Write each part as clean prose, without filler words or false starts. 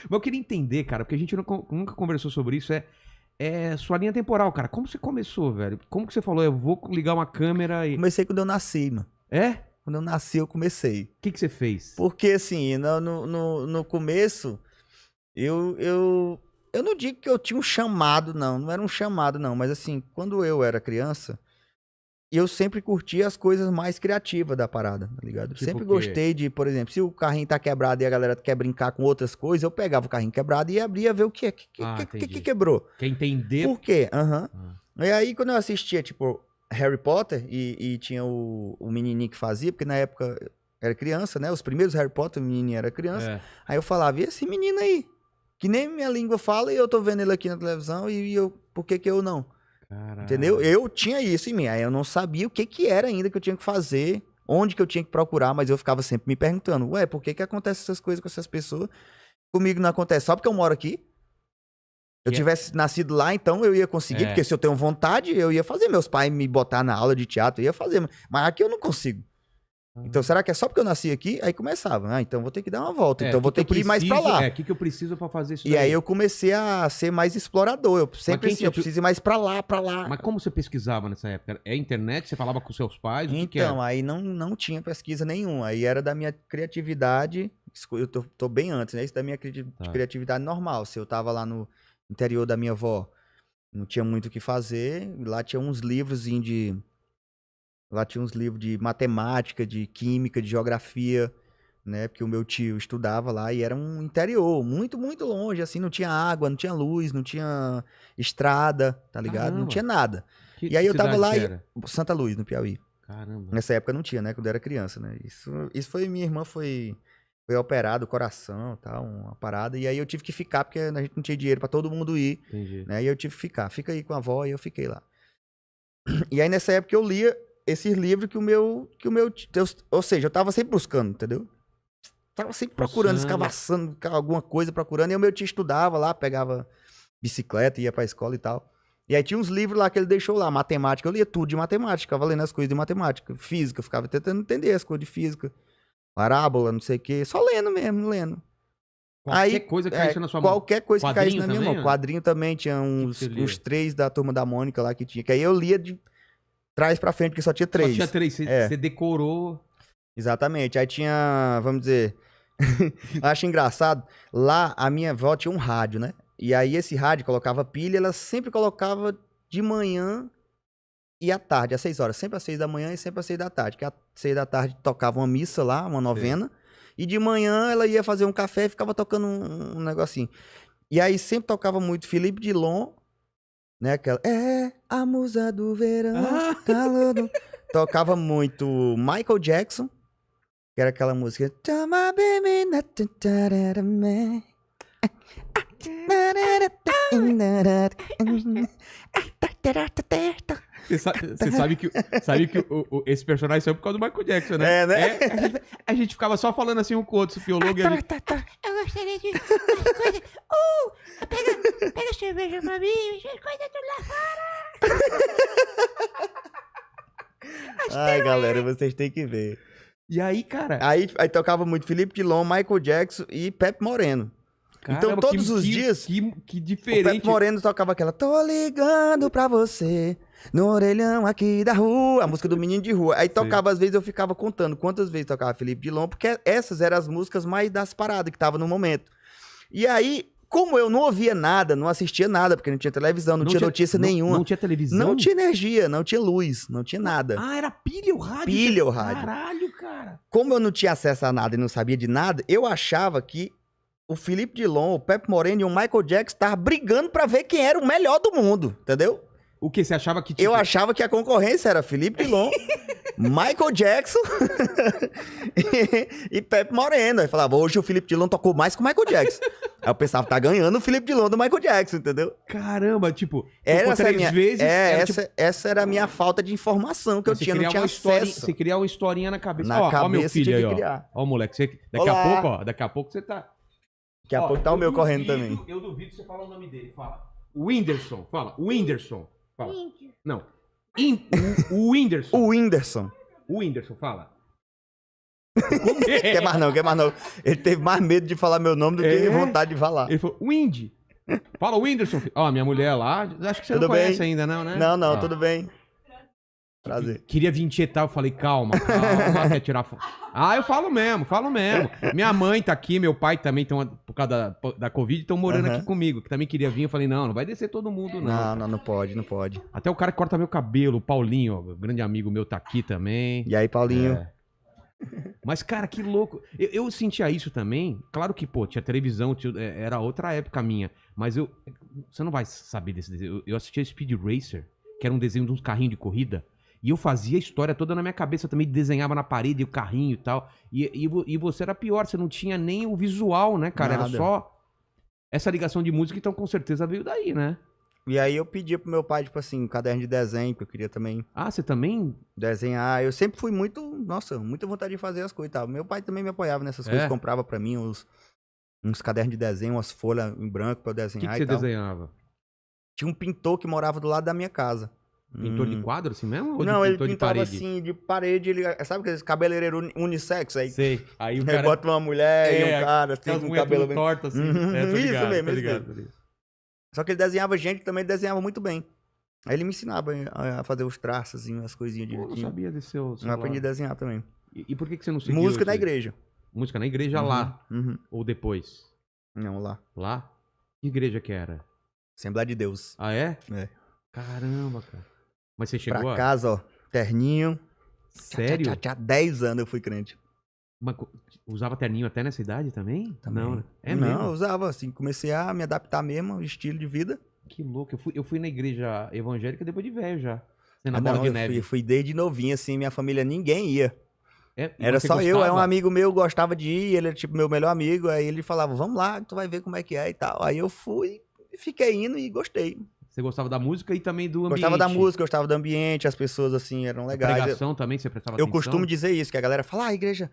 Mas eu queria entender, cara, porque a gente nunca conversou sobre isso, é sua linha temporal, cara. Como você começou, velho? Como que você falou, eu vou ligar uma câmera e... Comecei quando eu nasci, mano. É? Quando eu nasci, eu comecei. O que você fez? Porque, assim, no começo, eu não digo que eu tinha um chamado, não. Não era um chamado, não. Mas, assim, quando eu era criança, eu sempre curti as coisas mais criativas da parada, tá ligado? Tipo Sempre o quê? gostei de, por exemplo, se o carrinho tá quebrado e a galera quer brincar com outras coisas, eu pegava o carrinho quebrado e abria ver o que Entendi. quebrou. Quer entender? Por quê? Aham. Ah, E aí, quando eu assistia, tipo, Harry Potter e tinha o menininho que fazia, porque na época eu era criança, né? Os primeiros Harry Potter, o menininho era criança. é. Aí eu falava, e esse menino aí? Que nem minha língua fala e eu tô vendo ele aqui na televisão e eu, por que que eu não? Caralho. Entendeu? Eu tinha isso em mim. Aí eu não sabia o que que era ainda que eu tinha que fazer, onde que eu tinha que procurar, mas eu ficava sempre me perguntando, ué, por que que acontece essas coisas com essas pessoas? Comigo não acontece só porque eu moro aqui? Se eu tivesse nascido lá, então eu ia conseguir, porque se eu tenho vontade, eu ia fazer. Meus pais me botar na aula de teatro, eu ia fazer. Mas aqui eu não consigo. Então, será que é só porque eu nasci aqui? Aí começava. Ah, então vou ter que dar uma volta. Então vou ter que ir mais pra lá. O que eu preciso pra fazer isso E aí eu comecei a ser mais explorador. Eu sempre assim, eu preciso ir mais pra lá, pra lá. Mas como você pesquisava nessa época? É internet? Você falava com seus pais? O que Então, era? aí não tinha pesquisa nenhuma. Aí era da minha criatividade. Eu tô bem antes, né? Isso da minha criatividade normal. Se eu tava lá no interior da minha avó, não tinha muito o que fazer. Lá tinha uns livros de... Lá tinha uns livros de matemática, de química, de geografia, né? Porque o meu tio estudava lá e era um interior, muito, muito longe, assim, não tinha água, não tinha luz, não tinha estrada, tá ligado? Caramba. Não tinha nada. Que E aí eu tava cidade lá que e... era? Santa Luz, no Piauí. Caramba. Nessa época não tinha, né? Quando eu era criança, né? Isso foi... Minha irmã foi operada, o coração, tal, uma parada. E aí eu tive que ficar, porque a gente não tinha dinheiro pra todo mundo ir, Entendi. né? E eu tive que ficar. Fica aí com a avó e eu fiquei lá. E aí nessa época eu lia esses livros que o meu... Ou seja, eu tava sempre buscando, entendeu? Tava sempre procurando, escavaçando alguma coisa, procurando. E o meu tio estudava lá, pegava bicicleta, ia pra escola e tal. E aí tinha uns livros lá que ele deixou lá, matemática. Eu lia tudo de matemática, ficava lendo as coisas de matemática. Física, ficava tentando entender as coisas de física. Parábola, não sei o quê. Só lendo mesmo, lendo. Qualquer coisa que caísse na sua mão. Qualquer coisa que caísse na minha também, mão. Quadrinho também, tinha uns lia? 3 da Turma da Mônica lá que tinha. Que aí eu lia de trás pra frente, porque só tinha 3. Só tinha 3, você decorou. Exatamente. Aí tinha, vamos dizer... Acho engraçado. Lá, a minha avó tinha um rádio, né? E aí esse rádio colocava pilha, ela sempre colocava de manhã e à tarde, às 6 horas. Sempre às 6 da manhã e sempre às 6 da tarde. Que às 6 da tarde tocava uma missa lá, uma novena. Sim. E de manhã ela ia fazer um café e ficava tocando um negocinho. E aí sempre tocava muito Felipe Dilon, né? Aquela, é a musa do verão, calor do... Tocava muito Michael Jackson, que era aquela música. Você sabe que esse personagem saiu por causa do Michael Jackson, né? É, né? A gente ficava só falando assim um com o outro, piolog e a gente... Eu gostaria de coisa. Pega cerveja pra mim, coisa tudo lá fora. Ai, galera, vocês têm que ver. E aí, cara... Aí tocava muito Felipe Dilon, Michael Jackson e Pepe Moreno. Caramba, então todos os dias... Que diferente. O Pepe Moreno tocava aquela... Tô ligando pra você, no orelhão aqui da rua. A música do Menino de Rua. Aí tocava, às vezes eu ficava contando quantas vezes tocava Felipe Dilon, porque essas eram as músicas mais das paradas que tava no momento. E aí... Como eu não ouvia nada, não assistia nada, porque não tinha televisão, não tinha notícia nenhuma. Não tinha televisão? Não tinha energia, não tinha luz, não tinha nada. Ah, era pilha o rádio? Pilha o rádio. Caralho, cara. Como eu não tinha acesso a nada e não sabia de nada, eu achava que o Felipe Dilon, o Pepe Moreno e o Michael Jackson estavam brigando pra ver quem era o melhor do mundo, entendeu? O que? Você achava que... Eu achava que a concorrência era Felipe Dilon, Michael Jackson e Pepe Moreno. Aí falava, hoje o Felipe Dilon tocou mais que o Michael Jackson. Aí eu pensava, tá ganhando o Felipe Dilon do Michael Jackson, entendeu? Caramba, tipo, essa era a minha falta de informação que eu tinha, não tinha acesso. Você criar uma historinha na cabeça. Ó, meu filho aí, criar. Ó, moleque, daqui a pouco você tá... Daqui a pouco tá o meu correndo também. Eu duvido você falar o nome dele, fala. Whindersson, fala. Whindersson, fala. Não. O Whindersson. O Whindersson. O Whindersson, fala. Quer mais não, quer mais não. Ele teve mais medo de falar meu nome do que vontade de falar. Ele falou, Windy. Fala, Whindersson. Ó, minha mulher lá, acho que você Tudo não conhece bem? ainda, não, né? Não, Ah. tudo bem. Prazer. Queria vir tietar, eu falei, calma, quer tirar foto. Ah, eu falo mesmo. Minha mãe tá aqui, meu pai também, por causa da Covid, estão morando aqui comigo, que também queria vir. Eu falei, não vai descer todo mundo, não. Não pode. Até o cara que corta meu cabelo, o Paulinho, ó, grande amigo meu, tá aqui também. E aí, Paulinho? É. Mas, cara, que louco. Eu sentia isso também. Claro que, pô, tinha televisão, era outra época minha. Mas você não vai saber desse desenho. Eu assistia Speed Racer, que era um desenho de uns carrinhos de corrida. E eu fazia a história toda na minha cabeça. Eu também desenhava na parede o carrinho e tal. E você era pior, você não tinha nem o visual, né, cara? Nada. Era só essa ligação de música, então com certeza veio daí, né? E aí eu pedia pro meu pai, tipo assim, um caderno de desenho, que eu queria também Ah, você também? desenhar. Eu sempre fui muita vontade de fazer as coisas e tal. Meu pai também me apoiava nessas coisas, comprava pra mim uns cadernos de desenho, umas folhas em branco pra eu O que desenhar você e tal. desenhava? Tinha um pintor que morava do lado da minha casa. Pintor de quadro assim mesmo? Ou Não, de ele pintor de pintava parede? assim, de parede. Ele, sabe aqueles cabeleireiros unissex? Aí Sei. Aí o ele cara... bota uma mulher e um cara, assim, Aquelas com o mulheres cabelo tudo bem... torto assim. Tô Isso ligado, mesmo, tô isso ligado, mesmo. tô ligado. Só que ele desenhava gente, também desenhava muito bem. Aí ele me ensinava a fazer os traços, assim, as coisinhas Pô, não direitinho. sabia desse seu Eu aprendi a lado. desenhar também. E por que você não seguiu Música isso na aí? igreja. Música na igreja lá, Uhum. ou depois? Não, lá. Lá? Que igreja que era? Assembleia de Deus. Ah, é? É. Caramba, cara. Mas você chegou Pra a... casa, ó, terninho. Sério? Tchá, 10 anos eu fui crente. Mas usava terninho até nessa idade também? Também. Não, né? É Não, mesmo? eu usava, assim, comecei a me adaptar mesmo ao estilo de vida. Que louco. Eu fui na igreja evangélica depois de velho já. Você na Ah, bola não, de eu neve. fui desde novinho, assim, minha família, ninguém ia. É, e Era você só eu, aí um gostava? amigo meu gostava de ir, ele era tipo meu melhor amigo, aí ele falava, vamos lá, tu vai ver como é que é e tal. Aí eu fui, fiquei indo e gostei. Você gostava da música e também do ambiente. Gostava da música, gostava do ambiente, as pessoas assim eram A legais. pregação também, você prestava Eu atenção? costumo dizer isso, que a galera fala, igreja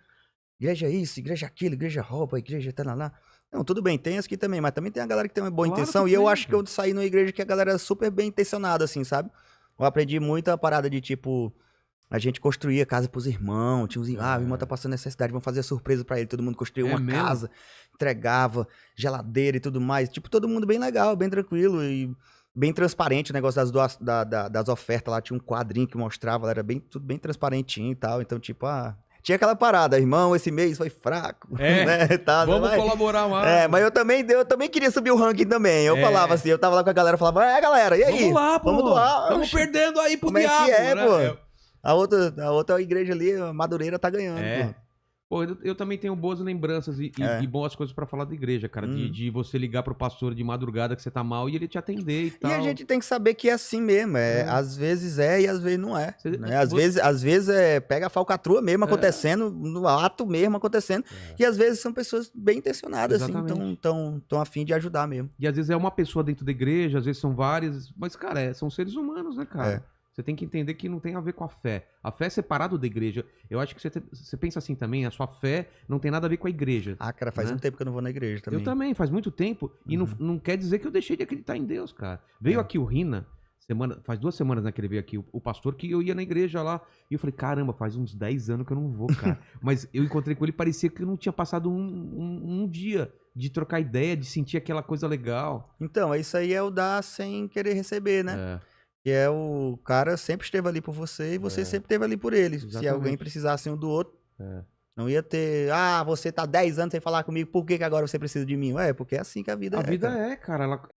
isso, igreja aquilo, igreja roupa, igreja lá. Não, tudo bem, tem as aqui também, mas também tem a galera que tem uma boa Claro intenção. que E eu tem, acho que eu saí numa igreja que a galera é super bem intencionada, assim, sabe? Eu aprendi muita parada de tipo, a gente construía casa pros irmãos, tinha uns, o irmão tá passando necessidade, vamos fazer surpresa pra ele. Todo mundo construía uma mesmo? casa, entregava geladeira e tudo mais. Tipo, todo mundo bem legal, bem tranquilo e bem transparente o negócio das ofertas lá. Tinha um quadrinho que mostrava, era tudo bem transparentinho e tal. Então, tipo, tinha aquela parada, irmão, esse mês foi fraco. Né, tal, Vamos mas... colaborar mais. mas eu também queria subir o ranking também. Eu falava assim, eu tava lá com a galera, falava, galera, e aí? Vamos lá, pô. Vamos doar. Estamos perdendo aí pro Como é diabo, que é, né? pô? A outra igreja ali, a Madureira, tá ganhando, pô. Pô, eu também tenho boas lembranças e boas coisas pra falar da igreja, cara. De você ligar pro pastor de madrugada que você tá mal e ele te atender e tal. E a gente tem que saber que é assim mesmo. Às vezes é e às vezes não é. Né? Às vezes pega a falcatrua mesmo acontecendo, no ato mesmo acontecendo. E às vezes são pessoas bem intencionadas, Exatamente. assim, tão a fim de ajudar mesmo. E às vezes é uma pessoa dentro da igreja, às vezes são várias. Mas, cara, são seres humanos, né, cara? Você tem que entender que não tem a ver com a fé. A fé é separado da igreja. Eu acho que você pensa assim também, a sua fé não tem nada a ver com a igreja. Cara, faz né? um tempo que eu não vou na igreja também. Eu também, faz muito tempo. E não quer dizer que eu deixei de acreditar em Deus, cara. Veio aqui o Rina, faz 2 semanas, né, que ele veio aqui, o pastor, que eu ia na igreja lá. E eu falei, caramba, faz uns 10 anos que eu não vou, cara. Mas eu encontrei com ele, parecia que eu não tinha passado um dia de trocar ideia, de sentir aquela coisa legal. Então, isso aí é o dar sem querer receber, né? Que é o cara sempre esteve ali por você e você sempre esteve ali por ele. Exatamente. Se alguém precisasse um do outro, não ia ter... você tá 10 anos sem falar comigo, por que agora você precisa de mim? Porque é assim que a vida A vida cara. cara.